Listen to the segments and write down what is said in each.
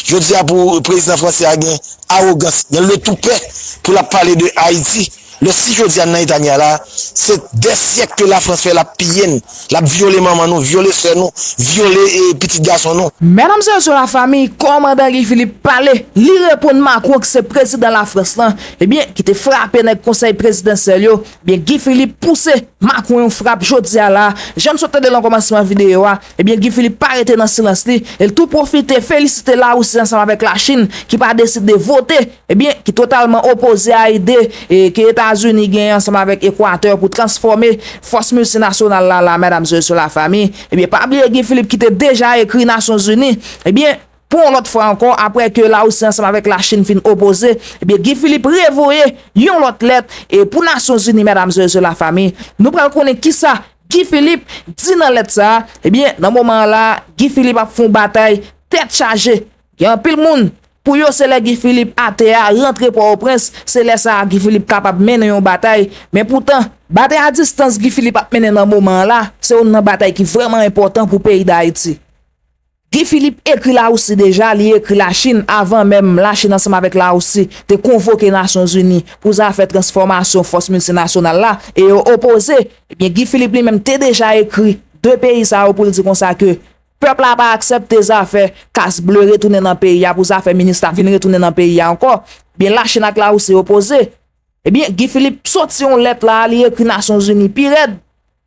Je dis pour le président français a gagné arrogance, il le tout prêt pour la parler de Haïti. Le 6 jeudi à Naïtania là, c'est des siècles que la France fait la piller, la violer maman nous, violer soeur nous, violer petit garçon nous. Mesdames et messieurs la famille, commandant Guy Philippe parlait, lui répond Macron que c'est président de la France là, eh bien, qui te frappé dans le conseil présidentiel yo, bien Guy Philippe pousse Macron une frappe jeudi à là. Je ne sautais de l'encommencement vidéo, eh bien Guy Philippe pas arrêté dans silence li, il tout profiter, féliciter là aussi ensemble avec la Chine qui pas décidé de voter, eh bien, qui totalement opposé à l'idée et qui États-Unis gagnent ensemble avec Équateur pour transformer force multinationale là, mesdames et messieurs la famille. Eh bien, pas oublier Guy Philippe qui était déjà écrit Nations Unies. Eh bien, pour l'autre fois encore, après que là aussi ensemble avec la Chine fin opposée, eh bien, Guy Philippe revoyé yon l'autre lettre et pour Nations Unies, mesdames et messieurs la famille. Nous prenons connaître qui ça? Guy Philippe dit dans lettre ça, eh bien, dans ce moment là, Guy Philippe a fait une bataille tête chargée. Il y a un pile monde. Pour yo, c'est là Guy Philippe à terre, rentrer pour au prince, c'est là ça Guy Philippe capable de mener une bataille. Mais pourtant, bataille à distance Guy Philippe a mené dans ce moment là, c'est une bataille qui est vraiment importante pour le pays d'Haïti. Guy Philippe écrit là aussi déjà, il écrit la Chine avant même la Chine ensemble avec là aussi, de convoquer les Nations Unies pour faire transformation force multinationale là et opposé. Eh bien, Guy Philippe lui-même t'es déjà écrit deux pays ça pour dire comme ça que peuple a pas accepté ça fait casse bleu retourner dans le pays pour ça fait ministre venir retourner dans le pays encore. Bien la Chine là aussi opposé. Eh bien Guy Philippe sorti une lettre là, il écrit Nations Unies pire.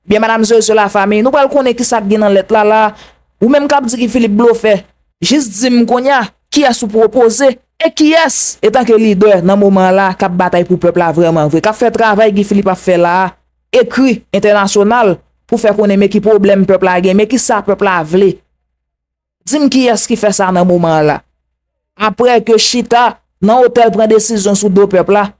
Bien madame sur la famille, nous pas connaître qui ça dans lettre là ou même cap dit Guy Philippe bluffé. Juste dit m'konya qui a sous proposer et qui est étant que leader dans moment là cap bataille pour peuple là vraiment vrai. Qu'a fait travail Guy Philippe a fait là écrit international pour faire connaître qui problème peuple là gagne mais qui ça peuple là vle. Dis-moi qui est-ce qui fait ça dans moment là. Après que Chita dans hôtel prend décision sur deux peuple là,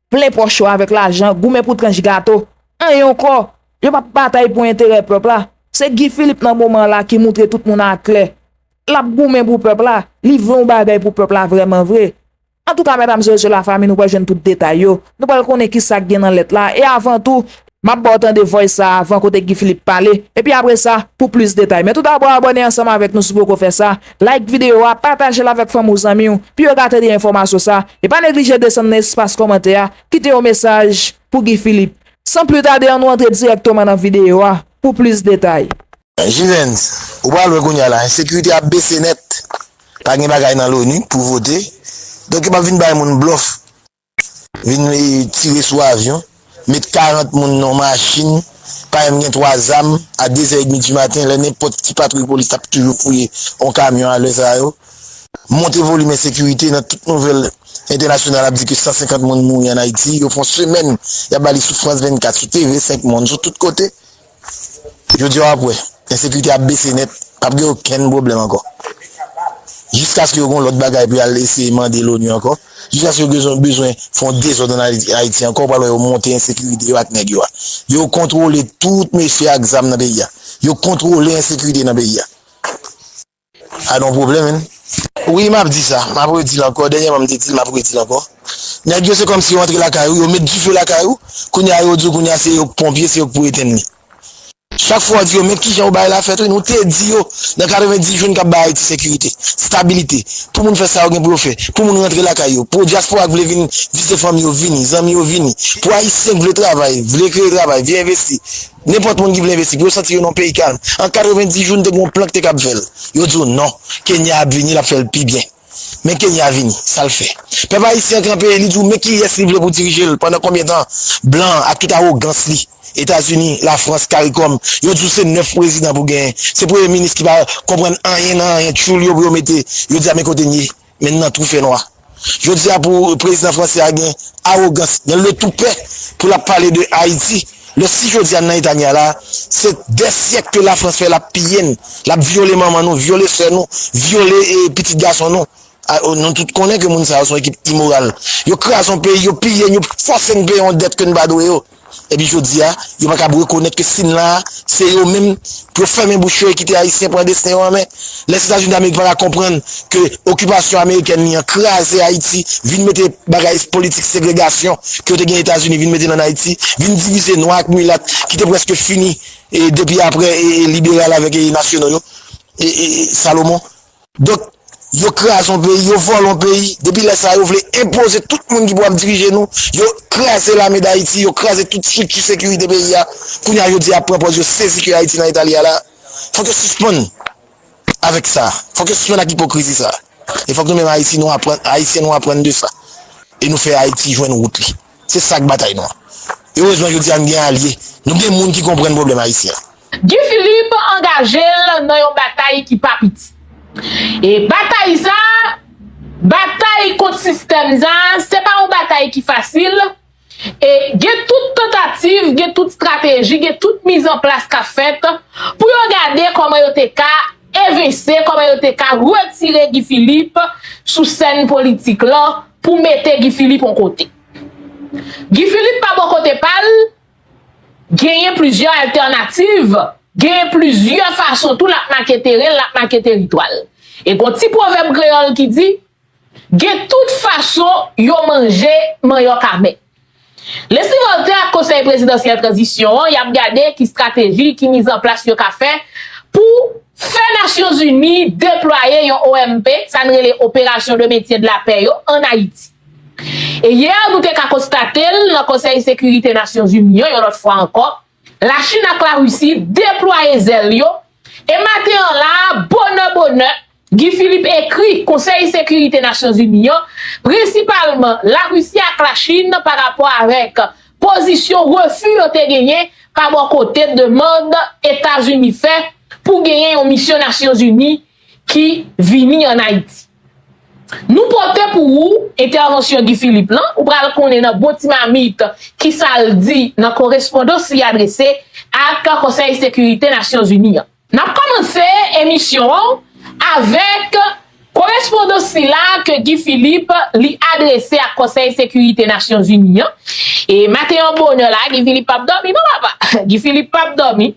plein poche avec l'argent, goumé pour tranche gâteau. Et encore, yo pas bataille pour intérêt peuple là. C'est Guy Philippe dans moment là qui montre tout le monde à clair. La goumé pour peuple là, livre un bagay pour peuple là vraiment vrai. En tout cas mesdames et messieurs la famille, nous pas jeune tout détail yo. Nous pas connaître qui ça gagne dans lettre là et avant tout m'a portant de voix ça avant côté Guy Philippe parler et puis après ça pour plus de détails. Mais tout d'abord abonnez ensemble avec nous si vous faire ça, like vidéo, partagez-la avec vos amis puis regardez des informations ça et pas négliger descendre dans l'espace commentaire, quitter un message pour Guy Philippe. Sans plus tarder, on entre directement dans la vidéo pour plus de détails. Jivens, ou pas le gounya là, insécurité a baissé net. Pas de bagaille dans l'ONU pour voter. Donc il va venir bailler mon bluff. Venir tirer sur avion, mettre 40 moun dans machine, pas même 3 âmes à 2h30 du matin, là n'importe qui patrouille police tape toujours fouiller un camion à l'heure ça yo. Monter volume de sécurité dans toute nouvelle internationale a dit que 150 moun mouri en Haïti, ils font semaine, il y a bali sur France 24 sur TV 5 moun sur tous côtés. Je dis après, l'insécurité a baissé net, pas de aucun problème encore. Jusqu'à ce que l'autre bagaille puis aller essayer demander l'ONU encore. Jusqu'à ce que ils ont besoin font désordre dans Haïti encore pour monter insécurité avec nèg yo. Yo contrôler tout monsieur exam dans pays. Yo contrôler insécurité dans pays. A non problème hein? Oui, m'a dit ça, m'a dit encore dernièrement m'a dit encore. Nèg yo c'est comme si on entre la caillou, yo met du feu la caillou, kounya yo dit kounya c'est pompier c'est pour éteindre. Chaque fois dit mais qui j'en bail la fête nous te dit yo dans 90 jours qu'a bail sécurité, stabilité. Tout le monde fait ça pour faire, pour monde rentrer la caillou, pour diaspora veut venir visiter famille venir, amis venir, pour haïtien veut travailler, veut créer travail, viens investir. N'importe monde qui veut investir, pour sentir dans pays calme. En 90 jours de gon plan que t'es cap faire. Yo dit non, Kenya a venir la faire le plus bien. Mais Kenya a venu, ça le fait. Peuple haïtien campé il dit mais qui est ciblé pour diriger pendant combien de temps blanc à toute arrogance li. États-Unis, la France, CARICOM, yo dit c'est 9 présidents pour gagner. C'est pour le ministre qui va comprendre rien, tout yo pour mettre, yo dit à mes côtés maintenant tout fait noir. Je dis pour le président français a gagné arrogance, il le tout prêt pour la parler de Haïti. Le 6 jeudi à Naïtania là, c'est des siècles que la France fait la piller, la violer maman nous, violer soeur nous, violer petit garçon nous. Nous tout connaît que moun sa son équipe immorale. Yo crase son pays, yo piller, yo force un pays en dette que nous badou yo. Et puis je dis yo pas capable reconnaître que sin là, c'est eux même pour fermer bouche qui était haïtien pour destiné en main. Les États-Unis d'Amérique va comprendre que occupation américaine ni écraser Haïti, vinn mettre bagaille politique ségrégation que les États-Unis vinn mettre en Haïti, vinn diviser noir avec mulat qui était presque fini et depuis après libéral avec les nationaux et Salomon. Donc Yo crase son pays, yo vole son pays. Depuis là, ça, yo voulait imposer tout le monde qui doit diriger nous. Yo crase l'armée d'Haïti, yo crase toute structure sécurité pays. Pour nous, yo dit après, yo saisi que Haïti dans l'Italie là. Faut que suspendre avec ça. Faut que suspendre avec l'hypocrisie ça. Il faut que nous même Haïtiens nous apprennent de ça. Et nous faire Haïti jouer une route. C'est ça que bataille nous. Heureusement, je dis à nous alliés. Nous avons des gens qui comprennent le problème haïtien. Guy Philippe engagé dans une bataille qui pas petit. Et bataille ça, bataille contre système ça, c'est pas une bataille qui facile. Et il y a toute tentative, il y a toute stratégie, il y a toute mise en place qu'a faite pour regarder comment il était évincer, comment il était retirer Guy Philippe sous scène politique là pour mettre Guy Philippe en côté. Guy Philippe pas bon côté pal, gagne plusieurs alternatives, gagne plusieurs façons tout la marquer terrain, la marquer territoire. Et quand petit proverbe créole qui dit gagne toute façon yo manger man yo kamé. Laissez monter à conseil présidentiel transition, il y a regardé qui stratégie qui mise en place yo ka fait pour faire Nations Unies déployer un OMP, ça les opération de métier de la paix en Haïti. Et hier, nous avons constaté dans le Conseil de sécurité des Nations Unies, une autre fois encore, la Chine et la Russie déployaient zèle yo. Et maintenant là, bonheur, Guy Philippe écrit Conseil de sécurité des Nations Unies, principalement la Russie et la Chine par rapport avec position refus de gagné par mon côté demande États-Unis fait pour gagner une mission Nations Unies qui vient en Haïti. Nous portons pour vous intervention Guy Philippe là, ou pral connait dans bon timamite qui ça le dit dans correspondance qui adressé à le Conseil de sécurité des Nations Unies. N'a commencé émission avec correspondance là que Guy Philippe lui adressé à Conseil de sécurité des Nations Unies. Et maintenant bonheur là, Guy Philippe pas dormi, non papa. Guy Philippe pas dormi.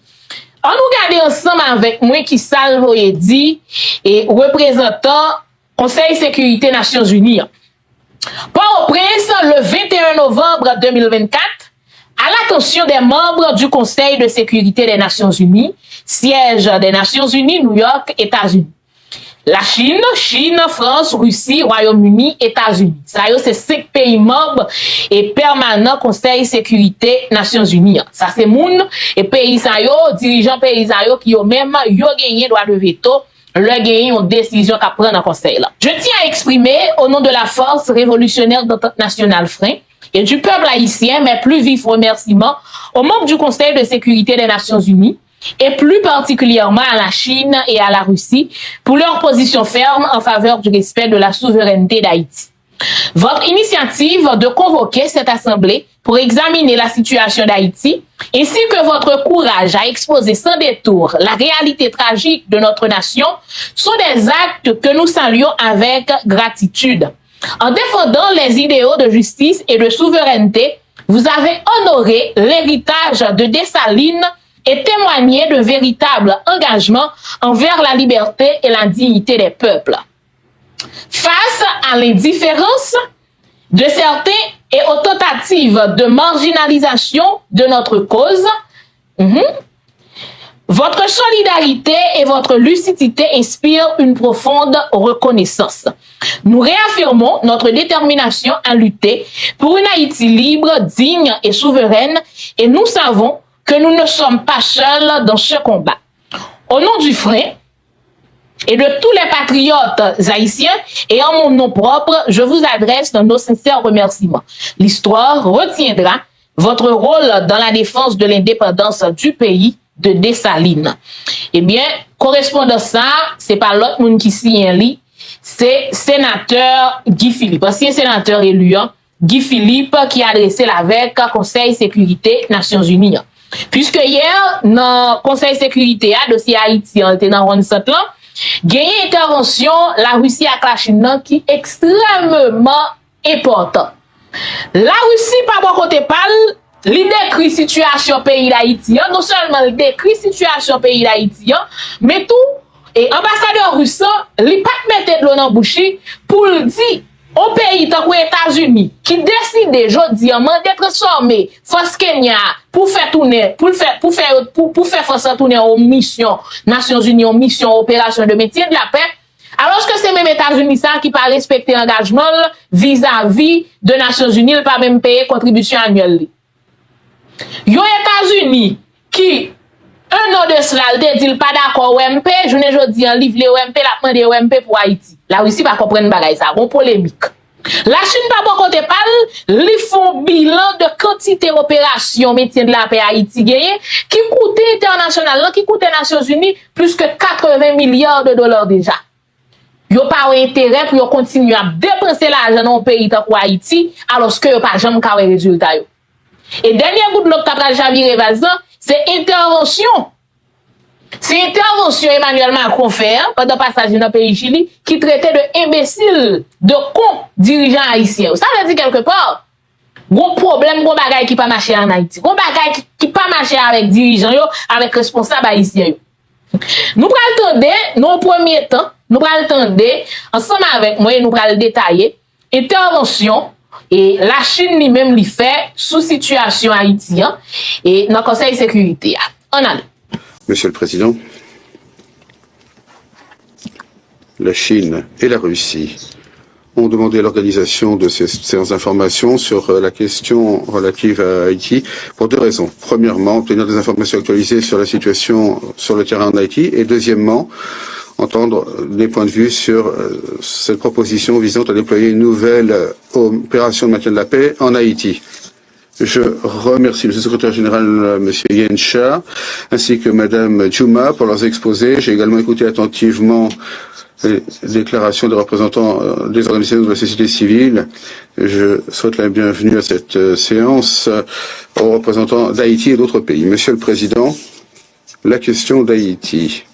On nous garde ensemble avec moi qui salve dit et représentant Conseil de sécurité Nations Unies. Port-au-Prince, le 21 novembre 2024, à l'attention des membres du Conseil de sécurité des Nations Unies, siège des Nations Unies, New York, États-Unis. La Chine, France, Russie, Royaume-Uni, États-Unis. Ça c'est 5 pays membres et permanents Conseil de sécurité Nations Unies. Ça c'est moun et pays ça yo, dirigeants pays ça yo qui yo même yo gagné droit de veto, le gagné une décision qu'a prendre dans conseil là. Je tiens à exprimer au nom de la force révolutionnaire d'entente nationale frein et du peuple haïtien mes plus vifs remerciements aux membres du Conseil de sécurité des Nations Unies et plus particulièrement à la Chine et à la Russie pour leur position ferme en faveur du respect de la souveraineté d'Haïti. Votre initiative de convoquer cette assemblée pour examiner la situation d'Haïti, ainsi que votre courage à exposer sans détour la réalité tragique de notre nation, sont des actes que nous saluons avec gratitude. En défendant les idéaux de justice et de souveraineté, vous avez honoré l'héritage de Dessalines et témoigné de véritable engagement envers la liberté et la dignité des peuples. Face à l'indifférence de certains et aux tentatives de marginalisation de notre cause, votre solidarité et votre lucidité inspirent une profonde reconnaissance. Nous réaffirmons notre détermination à lutter pour une Haïti libre, digne et souveraine, et nous savons que nous ne sommes pas seuls dans ce combat. Au nom du frein et de tous les patriotes haïtiens et en mon nom propre, je vous adresse nos sincères remerciements. L'histoire retiendra votre rôle dans la défense de l'indépendance du pays de Dessalines. Eh bien, correspondant ça, c'est pas l'autre monde qui signe li, c'est sénateur Guy Philippe, ancien sénateur élu, Guy Philippe qui a adressé avec Conseil de sécurité Nations Unies. Puisque hier, dans le Conseil de sécurité, dossier Haïti, on était dans le là, gagné intervention la Russie et la Chine qui est extrêmement important. La Russie, par bon côté pâle, il décrit situation pays d'Haïti, non seulement il décrit situation pays d'Haïti, mais tout, et ambassadeur russe, il pas mettre de l'eau dans bouche pour dire au pays tant que États-Unis qui décide jodi de transformer force Kenya pour faire tourner pour faire force tourner aux missions Nations Unies, aux missions opération de métier de la paix, Alors que c'est même États-Unis ça qui pas respecter l'engagement vis-à-vis de Nations Unies, pas même payer contribution annuelle. Yo États-Unis qui un an de cela, il dit pas d'accord OMP, je ne jodi en livre OMP, la demande OMP pour Haïti. La Russie pas comprendre bagay ça, on polémique. La Chine pas bon côté parle, li font bilan de quantité opération maintien de la paix Haïti gagné qui coûte international, qui coûte Nations Unies plus que 80 milliards de dollars déjà. Yo pas intérêt pour yo continuer à dépenser l'argent dans un pays comme Haïti alors que yo pas jamais ka résultat yo. Et dernier bout de l'autre t'as Javier Vazan, c'est intervention. C'est intervention Emmanuel Macron fait pendant passage dans le pays Chili qui traitait de imbécile, de con dirigeant haïtien. Ça veut dire quelque part, gros problème, gros bagay qui pas marcher en Haïti. Gros bagay qui pas marcher avec dirigeant yo, avec responsable haïtien yo. Nous pral tande, non premier temps, nous pral tande ensemble avec moi, nous pral détailler intervention et la Chine lui-même lui fait sous situation haïtien et dans le Conseil de sécurité. On a. Monsieur le Président, la Chine et la Russie ont demandé l'organisation de ces séances d'information sur la question relative à Haïti pour deux raisons. Premièrement, obtenir des informations actualisées sur la situation sur le terrain en Haïti et deuxièmement, entendre des points de vue sur cette proposition visant à déployer une nouvelle opération de maintien de la paix en Haïti. Je remercie le secrétaire général, M. Yen Cha, ainsi que Mme Djouma pour leurs exposés. J'ai également écouté attentivement les déclarations des représentants des organisations de la société civile. Je souhaite la bienvenue à cette séance aux représentants d'Haïti et d'autres pays. Monsieur le Président, la question d'Haïti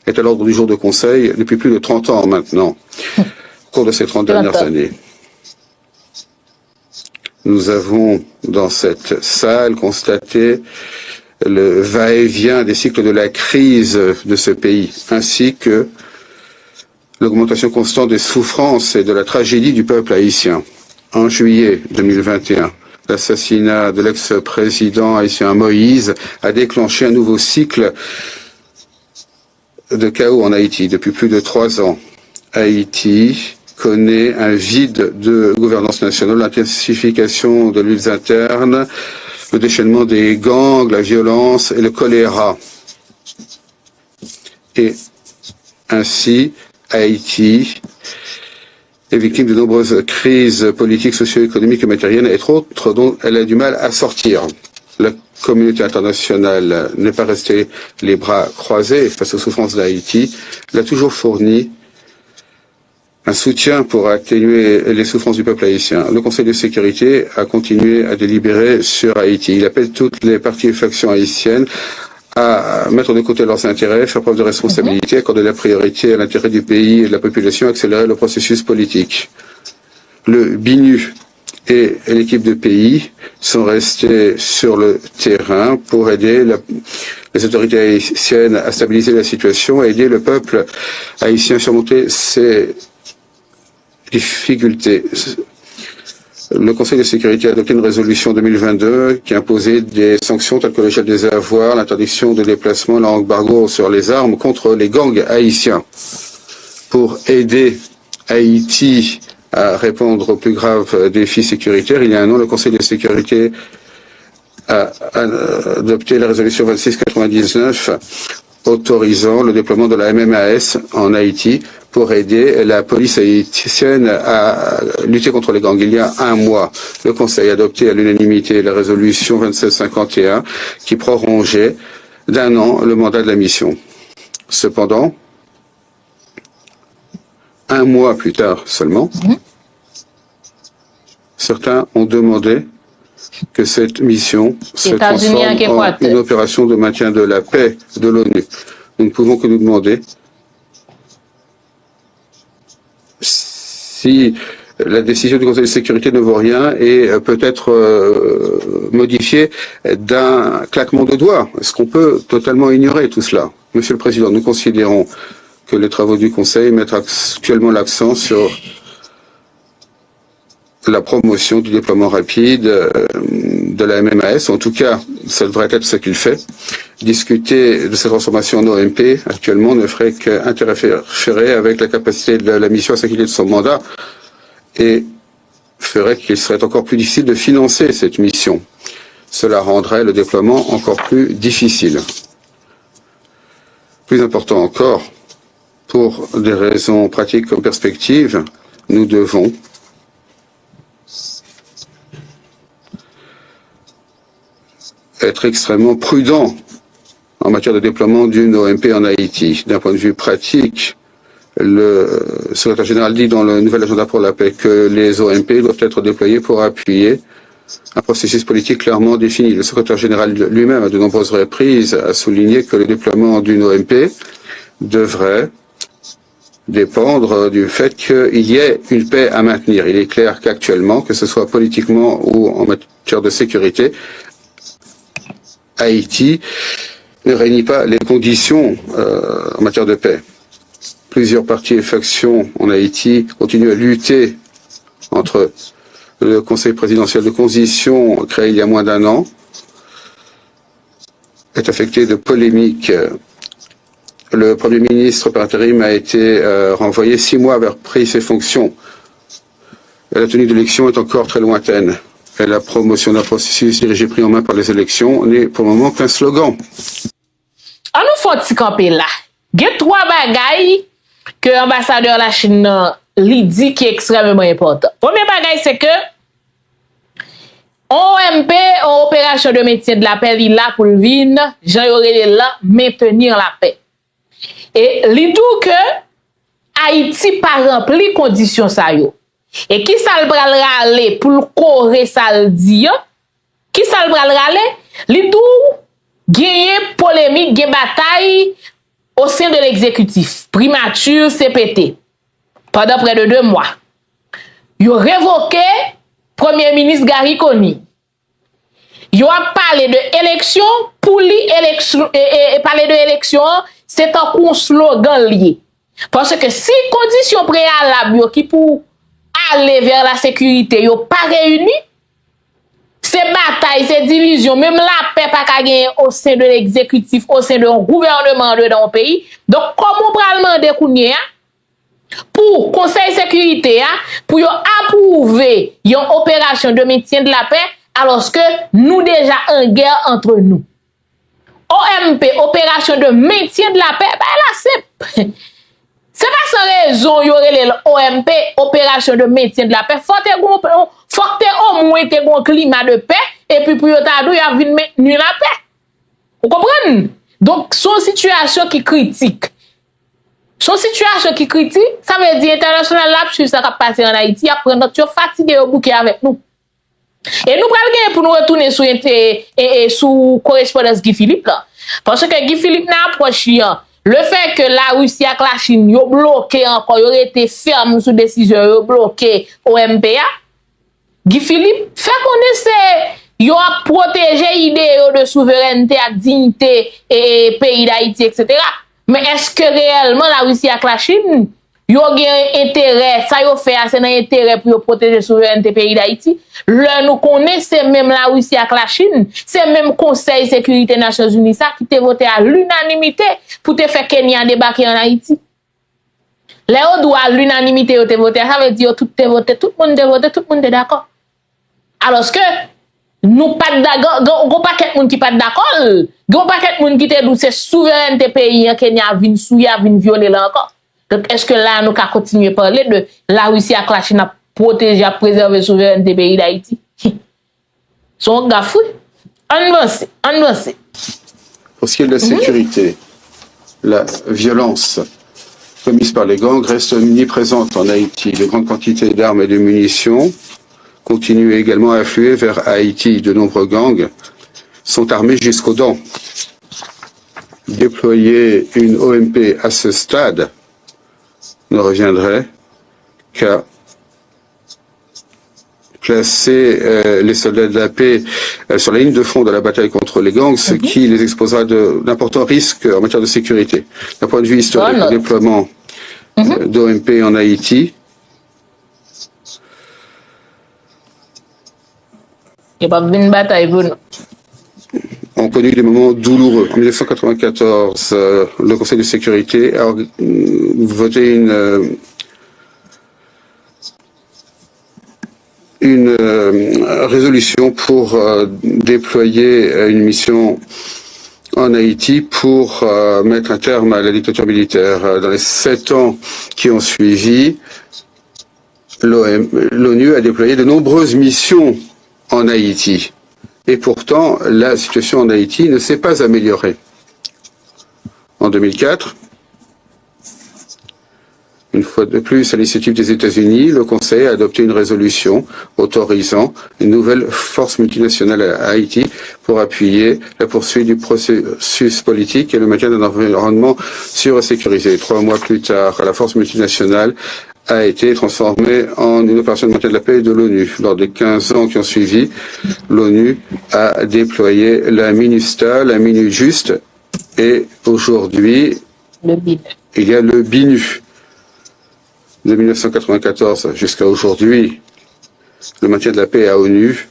est à l'ordre du jour de Conseil depuis plus de 30 ans maintenant, au cours de ces 30 dernières années. Nous avons dans cette salle constaté le va-et-vient des cycles de la crise de ce pays, ainsi que l'augmentation constante des souffrances et de la tragédie du peuple haïtien. En juillet 2021, l'assassinat de l'ex-président haïtien Moïse a déclenché un nouveau cycle de chaos en Haïti. Depuis plus de 3 ans, Haïti connaît un vide de gouvernance nationale, l'intensification de luttes internes, le déchaînement des gangs, la violence et le choléra. Et ainsi, Haïti est victime de nombreuses crises politiques, socio-économiques et matérielles, et autres dont elle a du mal à sortir. La communauté internationale n'est pas restée les bras croisés face aux souffrances d'Haïti, elle a toujours fourni un soutien pour atténuer les souffrances du peuple haïtien. Le Conseil de sécurité a continué à délibérer sur Haïti. Il appelle toutes les parties et factions haïtiennes à mettre de côté leurs intérêts, faire preuve de responsabilité, accorder la priorité à l'intérêt du pays et de la population, accélérer le processus politique. Le BINU et l'équipe de pays sont restés sur le terrain pour aider les autorités haïtiennes à stabiliser la situation et aider le peuple haïtien à surmonter ses difficultés. Le Conseil de sécurité a adopté une résolution 2022 qui imposait des sanctions telles que le gel des avoirs, l'interdiction de déplacement, l'embargo sur les armes contre les gangs haïtiens. Pour aider Haïti à répondre aux plus graves défis sécuritaires, il y a un an, le Conseil de sécurité a adopté la résolution 2699 autorisant le déploiement de la MMAS en Haïti pour aider la police haïtienne à lutter contre les gangs. Il y a un mois, le Conseil a adopté à l'unanimité la résolution 2751 qui prolongeait d'1 an le mandat de la mission. Cependant, 1 mois plus tard seulement, certains ont demandé que cette mission se transforme en une opération de maintien de la paix de l'ONU. Nous ne pouvons que nous demander si la décision du Conseil de sécurité ne vaut rien et peut être modifiée d'un claquement de doigts. Est-ce qu'on peut totalement ignorer tout cela? Monsieur le Président, nous considérons que les travaux du Conseil mettent actuellement l'accent sur la promotion du déploiement rapide de la MMAS. En tout cas, ça devrait être ce qu'il fait. Discuter de cette transformation en OMP actuellement ne ferait qu'interférer avec la capacité de la mission à s'acquitter de son mandat et ferait qu'il serait encore plus difficile de financer cette mission. Cela rendrait le déploiement encore plus difficile. Plus important encore, pour des raisons pratiques en perspective, nous devons être extrêmement prudents en matière de déploiement d'une OMP en Haïti. D'un point de vue pratique, le secrétaire général dit dans le nouvel agenda pour la paix que les OMP doivent être déployés pour appuyer un processus politique clairement défini. Le secrétaire général lui-même, à de nombreuses reprises, a souligné que le déploiement d'une OMP devrait dépendre du fait qu'il y ait une paix à maintenir. Il est clair qu'actuellement, que ce soit politiquement ou en matière de sécurité, Haïti ne réunit pas les conditions en matière de paix. Plusieurs partis et factions en Haïti continuent à lutter entre le Conseil présidentiel de transition créé il y a moins d'1 an est affecté de polémiques. Le Premier ministre par intérim a été renvoyé 6 mois avoir pris ses fonctions. La tenue d'élection est encore très lointaine. Et la promotion d'un processus dirigé pris en main par les élections n'est pour le moment qu'un slogan. On nous faut camper là. Il y a 3 bagailles que l'ambassadeur de la Chine lui dit qui est extrêmement important. Premier bagaille, c'est que OMP, opération de maintien de la paix, il est là pour venir, maintenir la paix. Et il dit que Haïti pas rempli conditions ça yo. Et qui ça le bral râler pour le correr ça le dit, qui ça le bral râler? Il dit gagner polémique, gagner bataille au sein de l'exécutif, primature CPT, pendant près de 2 mois. Ils ont révoqué Premier ministre Gary Conille. Ils ont parlé de élection, pour l'élection, et parler de élection, c'est un slogan lié. Parce que si conditions préalables qui pour aller vers la sécurité, ils pas réunis, ces batailles, ces divisions, même la paix pas qu'à gagner au sein de l'exécutif, au sein d'un gouvernement dans le pays. Donc, comment on peut demander pour Conseil de sécurité, pour approuver une opération de maintien de la paix, alors que nous déjà en guerre entre nous. OMP, opération de maintien de la paix, ben là, c'est pas sans raison, y aurait l'OMP, opération de maintien de la paix. Faut que au moins un climat de paix, et puis pour y a vu maintenir la paix. Vous comprenez? Donc, son situation qui critique. Son situation qui critique, ça veut dire international là, sur ça qui a passé en Haïti, après notre fatigué au bouquet avec nous. Et nous prenons pour nous retourner sous correspondance Guy Philippe là. Parce que Guy Philippe n'a approché le fait que la Russie et la Chine ont bloqué encore, ils ont été fermes sous décision, ils ont bloqué au MPA. Guy Philippe fait connaître, ils ont protégé l'idée de souveraineté et dignité et pays d'Haïti, etc. Mais est-ce que réellement la Russie et la Chine yo gen intérêt, ça yo fait c'est un intérêt pour protéger la souveraineté pays d'Haïti? Le nous connaissons même la Russie et la Chine, c'est même Conseil de sécurité des Nations Unies ça qui te voté à l'unanimité pour te faire Kenya débarquer en Haïti. Les autres doit à l'unanimité te voté, ça veut dire tout te voté, tout le monde te voté, tout le monde est d'accord. Alors que nous pas d'accord, gon paquet monde qui pas d'accord, gon paquet monde qui te dit c'est souveraineté pays Kenya vinn souya vinn violer là encore. Donc, est-ce que là, nous allons continuer à parler de la Russie à la Chine à protéger, à préserver la souveraineté des pays d'Haïti? Son gafou. Avancez. Pour ce qui est de la sécurité, la violence commise par les gangs reste omniprésente en Haïti. De grandes quantités d'armes et de munitions continuent également à affluer vers Haïti. De nombreux gangs sont armés jusqu'aux dents. Déployer une OMP à ce stade ne reviendrait qu'à placer les soldats de la paix sur la ligne de front de la bataille contre les gangs, ce qui les exposera d'importants risques en matière de sécurité. D'un point de vue historique, le déploiement d'OMP en Haïti Il n'y a pas une bataille pour nous. Ont connu des moments douloureux. En 1994, le Conseil de sécurité a voté une résolution pour déployer une mission en Haïti pour mettre un terme à la dictature militaire. Dans les 7 ans qui ont suivi, l'ONU a déployé de nombreuses missions en Haïti. Et pourtant, la situation en Haïti ne s'est pas améliorée. En 2004, une fois de plus, à l'initiative des États-Unis, le Conseil a adopté une résolution autorisant une nouvelle force multinationale à Haïti pour appuyer la poursuite du processus politique et le maintien d'un environnement sûr et sécurisé. 3 mois plus tard, la force multinationale a été transformée en une opération de maintien de la paix de l'ONU. Lors des 15 ans qui ont suivi, l'ONU a déployé la MINUSTA, la MINUJUST, et aujourd'hui, il y a le BINU. De 1994 jusqu'à aujourd'hui, le maintien de la paix à ONU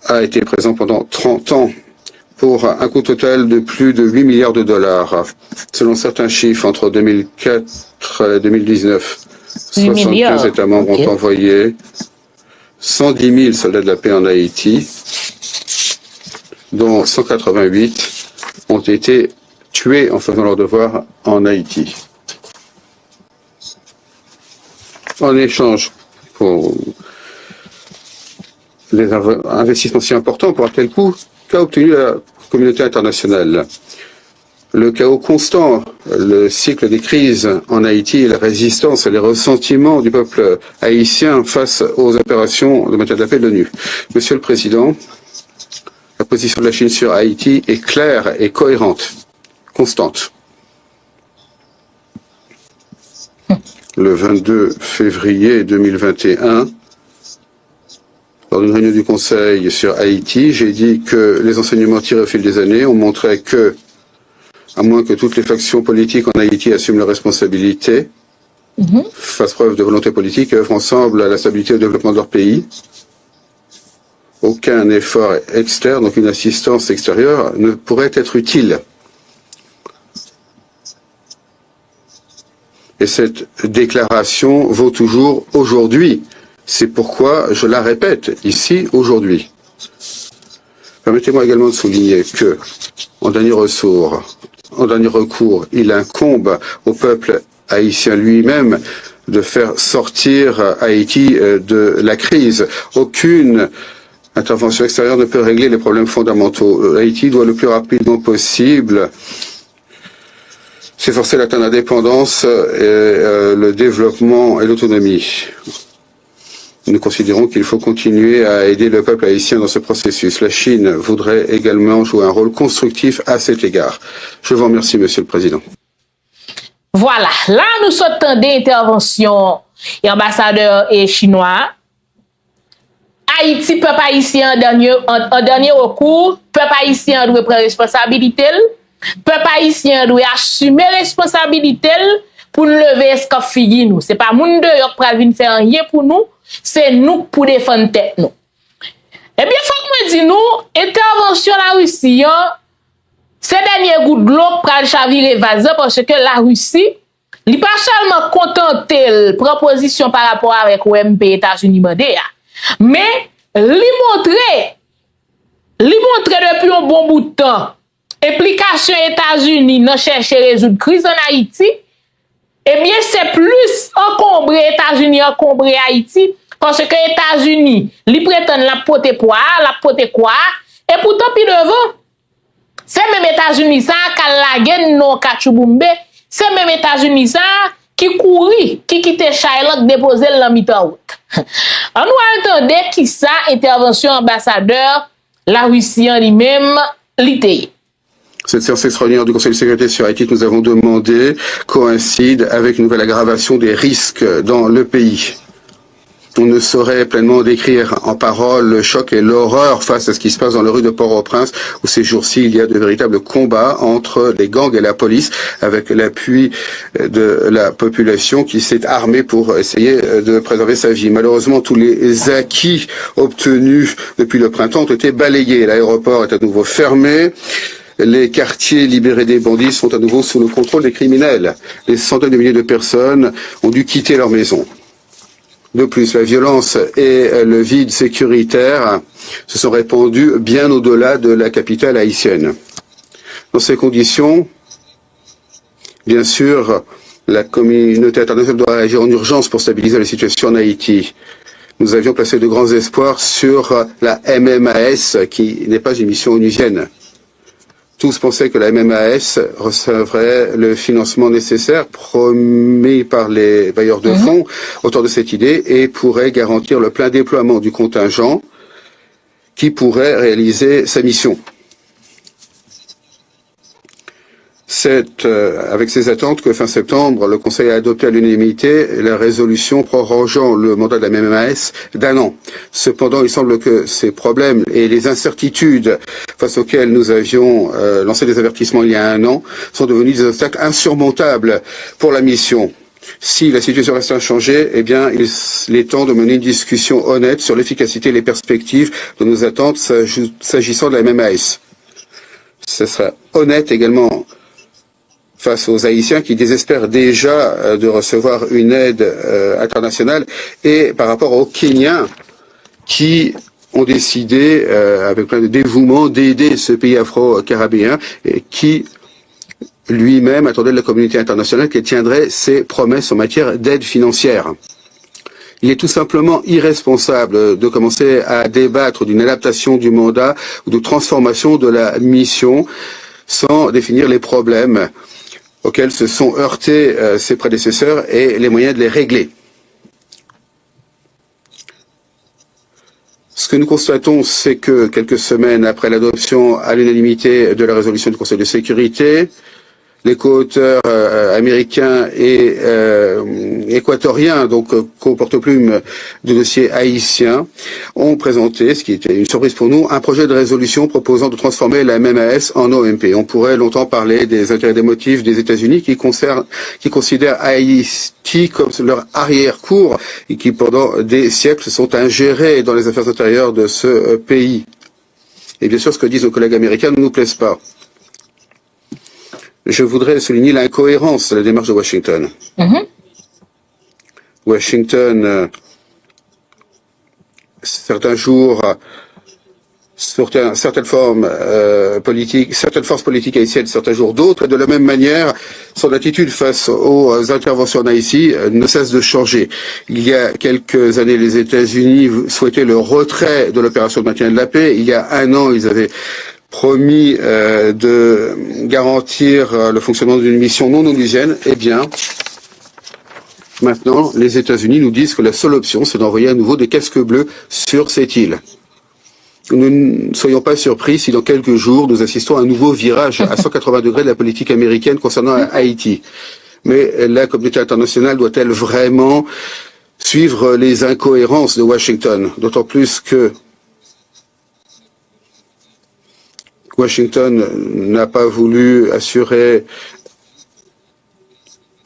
a été présent pendant 30 ans pour un coût total de plus de 8 milliards de dollars. Selon certains chiffres, entre 2004 et 2019, 75 États membres ont envoyé 110 000 soldats de la paix en Haïti, dont 188 ont été tués en faisant leur devoir en Haïti. En échange pour les investissements si importants pour un tel coût, qu'a obtenu la communauté internationale? Le chaos constant, le cycle des crises en Haïti et la résistance et les ressentiments du peuple haïtien face aux opérations de maintien de la paix de l'ONU. Monsieur le Président, la position de la Chine sur Haïti est claire et cohérente, constante. Le 22 février 2021, lors d'une réunion du Conseil sur Haïti, j'ai dit que les enseignements tirés au fil des années ont montré que, à moins que toutes les factions politiques en Haïti assument leurs responsabilités, fassent preuve de volonté politique et œuvrent ensemble à la stabilité et au développement de leur pays, aucun effort externe, aucune assistance extérieure ne pourrait être utile. Et cette déclaration vaut toujours aujourd'hui. C'est pourquoi je la répète ici aujourd'hui. Permettez-moi également de souligner que, en dernier recours, il incombe au peuple haïtien lui-même de faire sortir Haïti de la crise. Aucune intervention extérieure ne peut régler les problèmes fondamentaux. Haïti doit le plus rapidement possible s'efforcer d'atteindre l'indépendance, le développement et l'autonomie. Nous considérons qu'il faut continuer à aider le peuple haïtien dans ce processus. La Chine voudrait également jouer un rôle constructif à cet égard. Je vous remercie, Monsieur le Président. Voilà, là nous sortons d'intervention et ambassadeur et chinois. Haïti, peuple haïtien en dernier recours, peuple haïtien doit prendre responsabilité, peuple haïtien doit assumer responsabilité pour nous lever ce qu'on fait nous. C'est pas moun de yok pral vin faire rien pour nous, c'est nous pour défendre tête nous. Eh bien, faut que moi dis nous, intervention la Russie, ces derniers gouttes de l'eau pral chavirer vaza parce que la Russie, li pas seulement contenté proposition par rapport avec OMP États-Unis mandé, mais li montrer depuis un bon bout de temps implication États-Unis dans chercher résoudre crise en Haïti. Eh bien, c'est plus encombré États-Unis, encombré Haïti, parce que États-Unis, li prétendent la pote quoi, et pourtant, puis devant, c'est même États-Unis ça, qui la non Kachubumbe, c'est même États-Unis ça, qui courit, qui quitte Charlotte, déposer la mi-temps. On nous attendait qui ça, intervention ambassadeur, la Russie en lui-même, l'ité. Cette séance extraordinaire du Conseil de sécurité sur Haïti que nous avons demandé coïncide avec une nouvelle aggravation des risques dans le pays. On ne saurait pleinement décrire en paroles le choc et l'horreur face à ce qui se passe dans les rues de Port-au-Prince, où ces jours-ci, il y a de véritables combats entre les gangs et la police, avec l'appui de la population qui s'est armée pour essayer de préserver sa vie. Malheureusement, tous les acquis obtenus depuis le printemps ont été balayés. L'aéroport est à nouveau fermé. Les quartiers libérés des bandits sont à nouveau sous le contrôle des criminels. Des centaines de milliers de personnes ont dû quitter leur maison. De plus, la violence et le vide sécuritaire se sont répandus bien au-delà de la capitale haïtienne. Dans ces conditions, bien sûr, la communauté internationale doit agir en urgence pour stabiliser la situation en Haïti. Nous avions placé de grands espoirs sur la MMAS, qui n'est pas une mission onusienne. Tous pensaient que la MMAS recevrait le financement nécessaire promis par les bailleurs de fonds autour de cette idée et pourrait garantir le plein déploiement du contingent qui pourrait réaliser sa mission. C'est avec ces attentes que fin septembre, le Conseil a adopté à l'unanimité la résolution prorogeant le mandat de la MMAS d'1 an. Cependant, il semble que ces problèmes et les incertitudes face auxquels nous avions lancé des avertissements il y a 1 an sont devenus des obstacles insurmontables pour la mission. Si la situation reste inchangée, eh bien, il est temps de mener une discussion honnête sur l'efficacité et les perspectives de nos attentes s'agissant de la MMAS. Ce sera honnête également face aux Haïtiens qui désespèrent déjà de recevoir une aide internationale et par rapport aux Kenyans qui ont décidé, avec plein de dévouement, d'aider ce pays afro-caribéen et qui lui-même attendait de la communauté internationale qu'elle tiendrait ses promesses en matière d'aide financière. Il est tout simplement irresponsable de commencer à débattre d'une adaptation du mandat ou de transformation de la mission sans définir les problèmes auxquels se sont heurtés ses prédécesseurs et les moyens de les régler. Ce que nous constatons, c'est que quelques semaines après l'adoption à l'unanimité de la résolution du Conseil de sécurité, les co-auteurs américains et équatoriens, donc co-porte-plume du dossier haïtien, ont présenté, ce qui était une surprise pour nous, un projet de résolution proposant de transformer la MMAS en OMP. On pourrait longtemps parler des intérêts et des motifs des États-Unis qui considèrent Haïti comme leur arrière-cour et qui pendant des siècles sont ingérés dans les affaires intérieures de ce pays. Et bien sûr, ce que disent nos collègues américains ne nous plaise pas. Je voudrais souligner l'incohérence de la démarche de Washington. Washington, certains jours, certaines forces politiques haïtiennes, certains jours d'autres, et de la même manière, son attitude face aux interventions en Haïti ne cesse de changer. Il y a quelques années, les États-Unis souhaitaient le retrait de l'opération de maintien de la paix. Il y a 1 an, ils avaient promis de garantir le fonctionnement d'une mission non onusienne, eh bien, maintenant, les États-Unis nous disent que la seule option, c'est d'envoyer à nouveau des casques bleus sur cette île. Nous ne soyons pas surpris si dans quelques jours, nous assistons à un nouveau virage à 180 degrés de la politique américaine concernant Haïti. Mais la communauté internationale doit-elle vraiment suivre les incohérences de Washington? D'autant plus que Washington n'a pas voulu assurer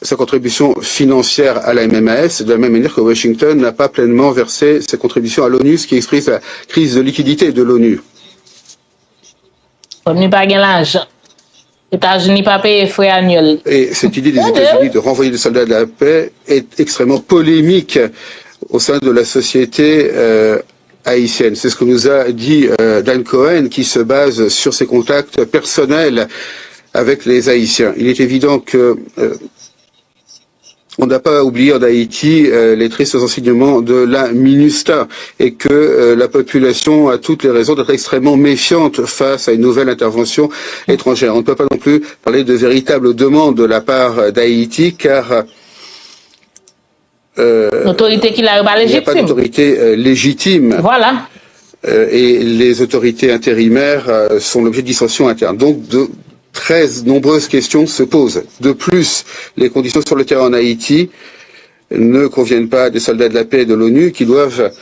sa contribution financière à la MMAS, de la même manière que Washington n'a pas pleinement versé sa contribution à l'ONU, ce qui exprime la crise de liquidité de l'ONU. L'ONU pas gain l'argent. Les États-Unis pas payé frais annuels. Et cette idée des États-Unis de renvoyer des soldats de la paix est extrêmement polémique au sein de la société haïtienne. C'est ce que nous a dit Dan Cohen, qui se base sur ses contacts personnels avec les Haïtiens. Il est évident que on n'a pas oublié en Haïti les tristes enseignements de la MINUSTA et que la population a toutes les raisons d'être extrêmement méfiante face à une nouvelle intervention étrangère. On ne peut pas non plus parler de véritables demandes de la part d'Haïti car l'autorité qui l'a pas légitime. Il n'y a pas d'autorité légitime. Voilà. Et les autorités intérimaires sont l'objet de dissensions internes. Donc, de très nombreuses questions se posent. De plus, les conditions sur le terrain en Haïti ne conviennent pas des soldats de la paix de l'ONU qui doivent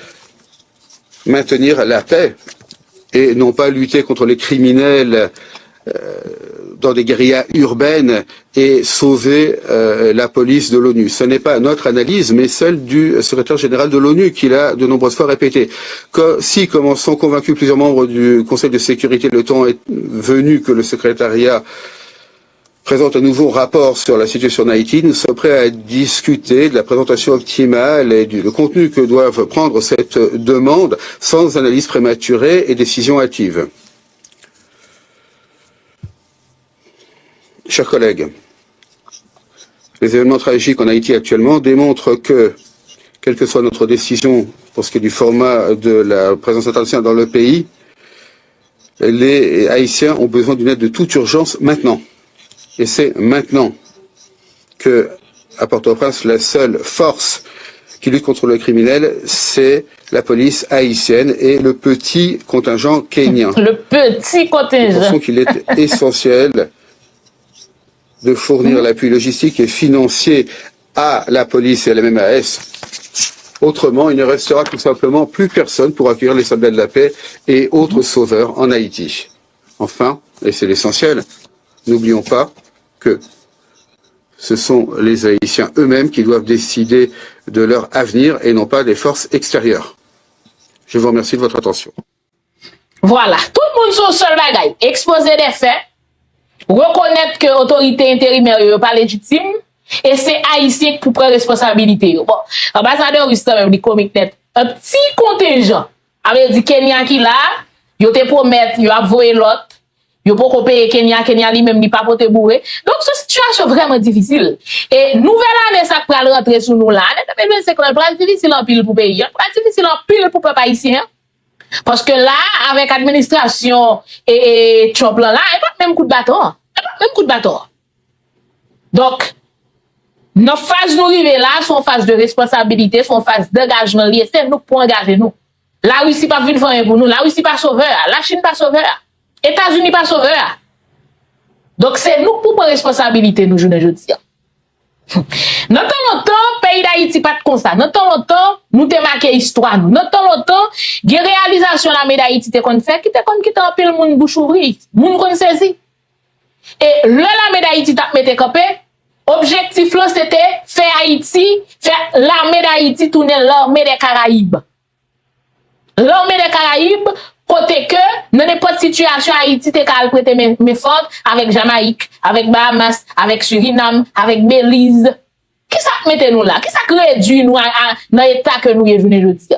maintenir la paix et non pas lutter contre les criminels dans des guérillas urbaines et sauver la police de l'ONU. Ce n'est pas notre analyse, mais celle du secrétaire général de l'ONU qui l'a de nombreuses fois répété. Si, comme en sont convaincus plusieurs membres du Conseil de sécurité, le temps est venu que le secrétariat présente un nouveau rapport sur la situation en Haïti, nous sommes prêts à discuter de la présentation optimale et du contenu que doivent prendre cette demande sans analyse prématurée et décision hâtive. Chers collègues, les événements tragiques en Haïti actuellement démontrent que, quelle que soit notre décision pour ce qui est du format de la présence internationale dans le pays, les Haïtiens ont besoin d'une aide de toute urgence maintenant. Et c'est maintenant que, à Port-au-Prince, la seule force qui lutte contre le criminel, c'est la police haïtienne et le petit contingent kenyan. Le petit contingent. Nous pensons qu'il est essentiel de fournir l'appui logistique et financier à la police et à la MMAS. Autrement, il ne restera tout simplement plus personne pour accueillir les soldats de la paix et autres sauveurs en Haïti. Enfin, et c'est l'essentiel, n'oublions pas que ce sont les Haïtiens eux-mêmes qui doivent décider de leur avenir et non pas des forces extérieures. Je vous remercie de votre attention. Voilà, tout le monde sur le seul bagaille, exposer des faits, reconnaître que l'autorité intérimaire n'est pas légitime, et c'est haïtien pour prendre responsabilité. Bon, l'ambassadeur russe même dit comique net, un petit contingent, avec dit Kenya qui là, il te promet, il a voyé l'autre, il pas payer Kenya lui-même ni pas porter bourré. Donc cette situation vraiment difficile. Et nouvelle année ça va rentrer sur nous là, c'est quand difficile en pile pour pays, pas difficile en pile pour peuple haïtien. Parce que là, avec administration et Trump là, il n'y a pas le même coup de bâton. Il n'y a pas le même coup de bâton. Donc, nos phases nous arrivent là, sont phases de responsabilité, sont phases d'engagement liées. C'est nous pour engager nous. La Russie pas venir faire pour nous. La Russie pas sauveur. La Chine pas sauveur. États-Unis pas sauveur. Donc, c'est nous pour prendre responsabilité, nous, je dis. Dans longtemps, pays d'Haïti pas de constat. Dans longtemps, nous te marqué histoire nous. Dans longtemps, des réalisations la médaille d'Haïti te kon fait qui te kon qui te empile moun bouche ouvri, moun kon saisi. Et le la médaille d'Haïti t'a mette campé, objectif là c'était faire Haïti, faire l'armée d'Haïti tourner l'armée des Caraïbes. L'armée des Caraïbes côté que dans n'importe situation Haïti te ka prêter mes fortes avec Jamaïque, avec Bahamas, avec Suriname, avec Belize. Qui ça mette nous là? Qui ça réduit nous dans l'état que nous y journée aujourd'hui?